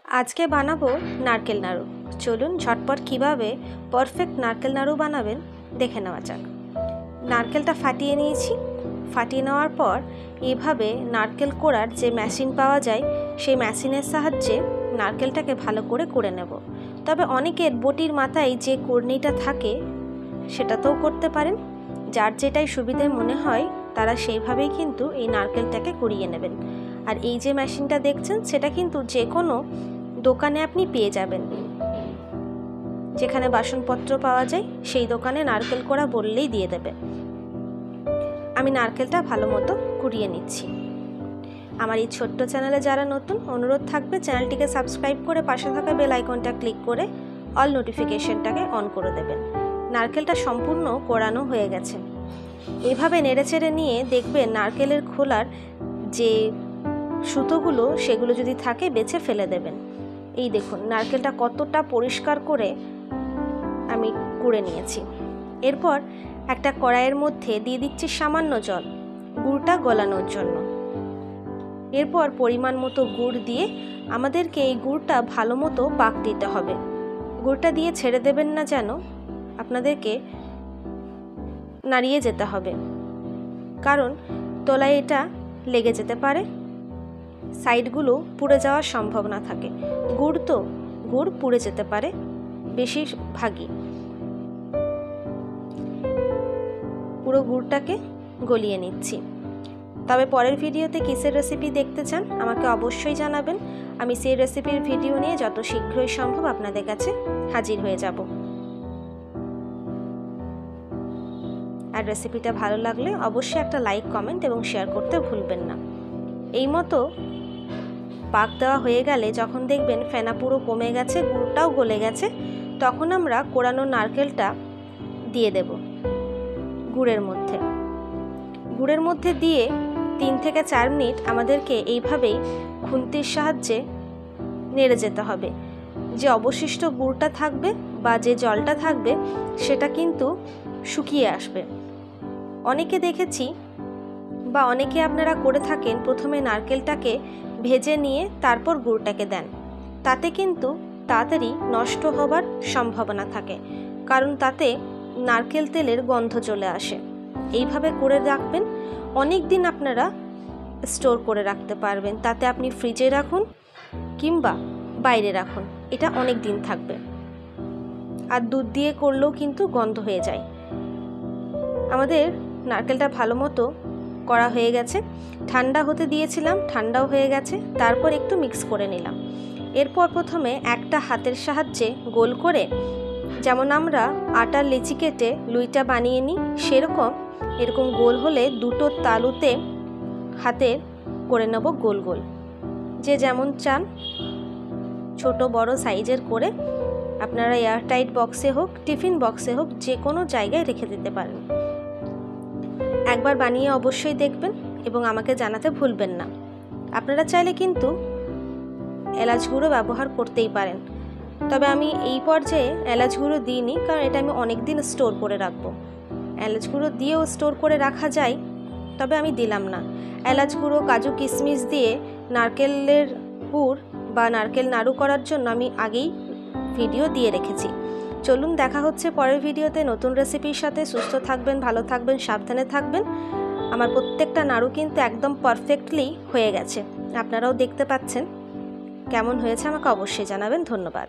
आज के बानाबो नारकेल नाड़ू। चलुन झटपट किभाबे परफेक्ट नारकेल नाड़ू बानाबेन देखे नेওয়া যাক। नारकेलटा फाटिए निয়েছি। फाटिए नेওয়ার পর এইভাবে नारकेल कोड़ार जे मेशिन पाওয়া যায় সেই মেশিনের সাহায্যে नारकेलटाके भालो करे कुड़े नेब। तबे अनेकेर बटिर माथाय जे कुड़निटा थाके सेटातेও करते पारेन। जार जेटाई सुविधा मने हय तारा सेइभाবেই किन्तु এই नारकेलटाके कुड़िয়ে नेবেন। আর এই যে মেশিনটা দেখছেন সেটা কিন্তু যে কোনো দোকানে আপনি পেয়ে যাবেন। যেখানে বাসনপত্র পাওয়া যায় সেই দোকানে নারকেল কোড়া বললেই দিয়ে দেবে। আমি নারকেলটা ভালোমতো কুড়িয়ে নিচ্ছি। আমার এই ছোট্ট চ্যানেলে যারা নতুন অনুরোধ থাকবে চ্যানেলটিকে সাবস্ক্রাইব করে পাশে থাকা বেল আইকনটা ক্লিক করে অল নোটিফিকেশনটাকে অন করে দেবেন। নারকেলটা সম্পূর্ণ কোড়ানো হয়ে গেছে। এইভাবে নেড়েচেড়ে নিয়ে দেখবেন নারকেলের খোলার যে সুতোগুলো সেগুলো যদি থাকে বেছে ফেলে দেবেন। এই দেখুন নারকেলটা কতটা পরিষ্কার করে আমি কুড়ে নিয়েছি। এরপর একটা কড়াইয়ের মধ্যে দিয়ে দিচ্ছি সামান্য জল গুড়টা গলানোর জন্য। এরপর পরিমাণ মতো গুড় দিয়ে আমাদেরকে এই গুড়টা ভালো মতো পাক দিতে হবে। গুড়টা দিয়ে ছেড়ে দেবেন না, যেন আপনাদেরকে নাড়িয়ে যেতে হবে, কারণ তলায় এটা লেগে যেতে পারে, সাইডগুলো পুড়ে যাওয়ার সম্ভাবনা থাকে। গুড় তো গুড় পুড়ে যেতে পারে বেশিরভাগই। পুরো গুড়টাকে গলিয়ে নিচ্ছি। তবে পরের ভিডিওতে কিসের রেসিপি দেখতে চান আমাকে অবশ্যই জানাবেন। আমি সেই রেসিপির ভিডিও নিয়ে যত শীঘ্রই সম্ভব আপনাদের কাছে হাজির হয়ে যাব। আর রেসিপিটা ভালো লাগলে অবশ্যই একটা লাইক, কমেন্ট এবং শেয়ার করতে ভুলবেন না। এই মতো পাক দেওয়া হয়ে গেলে যখন দেখবেন ফেনা পুরো কমে গেছে, গুড়টাও গলে গেছে, তখন আমরা কোড়ানো নারকেলটা দিয়ে দেব গুড়ের মধ্যে দিয়ে 3 থেকে 4 মিনিট আমাদেরকে এইভাবেই খুন্তির সাহায্যে নেড়ে যেতে হবে। যে অবশিষ্ট গুড়টা থাকবে বা যে জলটা থাকবে সেটা কিন্তু শুকিয়ে আসবে। অনেকে দেখেছি বা অনেকে আপনারা করে থাকেন প্রথমে নারকেলটাকে ভেজে নিয়ে তারপর গুড়টাকে দেন। তাতে কিন্তু তাড়াতাড়ি নষ্ট হবার সম্ভাবনা থাকে, কারণ তাতে নারকেল তেলের গন্ধ চলে আসে। এইভাবে করে রাখবেন, অনেক দিন আপনারা স্টোর করে রাখতে পারবেন। তাতে আপনি ফ্রিজে রাখুন কিংবা বাইরে রাখুন, এটা অনেক দিন থাকবে। আর দুধ দিয়ে করলেও কিন্তু গন্ধ হয়ে যায়। আমাদের নারকেলটা ভালো মতো করা হয়ে গেছে। ঠান্ডা হতে দিয়েছিলাম, ঠান্ডাও হয়ে গেছে। তারপর একটু মিক্স করে নিলাম। এরপর প্রথমে একটা হাতের সাহায্যে গোল করে, যেমন আমরা আটার লেচি কেটে লুইটা বানিয়ে নিই সেরকম এরকম গোল হলে দুটো তালুতে হাতে করে নেব গোল গোল। যে যেমন চান ছোট বড় সাইজের করে আপনারা এয়ারটাইট বক্সে হোক, টিফিন বক্সে হোক, যে কোনো জায়গায় রেখে দিতে পারেন। একবার বানিয়ে অবশ্যই দেখবেন এবং আমাকে জানাতে ভুলবেন না। আপনারা চাইলে কিন্তু এলাচ গুঁড়ো ব্যবহার করতেই পারেন, তবে আমি এই পর্যায়ে এলাচ গুঁড়ো দিইনি, কারণ এটা আমি অনেক দিন স্টোর করে রাখবো। এলাচ গুঁড়ো দিয়েও স্টোর করে রাখা যায়, তবে আমি দিলাম না। এলাচ গুঁড়ো, কাজু কিশমিশ দিয়ে নারকেলের পুর বা নারকেল নাড়ু করার জন্য আমি আগেই ভিডিও দিয়ে রেখেছি। চলুন দেখা হচ্ছে পরের ভিডিওতে নতুন রেসিপির সাথে। সুস্থ থাকবেন, ভালো থাকবেন, সাবধানে থাকবেন। আমার প্রত্যেকটা নাড়ু কিন্তু একদম পারফেক্টলি হয়ে গেছে। আপনারাও দেখতে পাচ্ছেন। কেমন হয়েছে আমাকে অবশ্যই জানাবেন। ধন্যবাদ।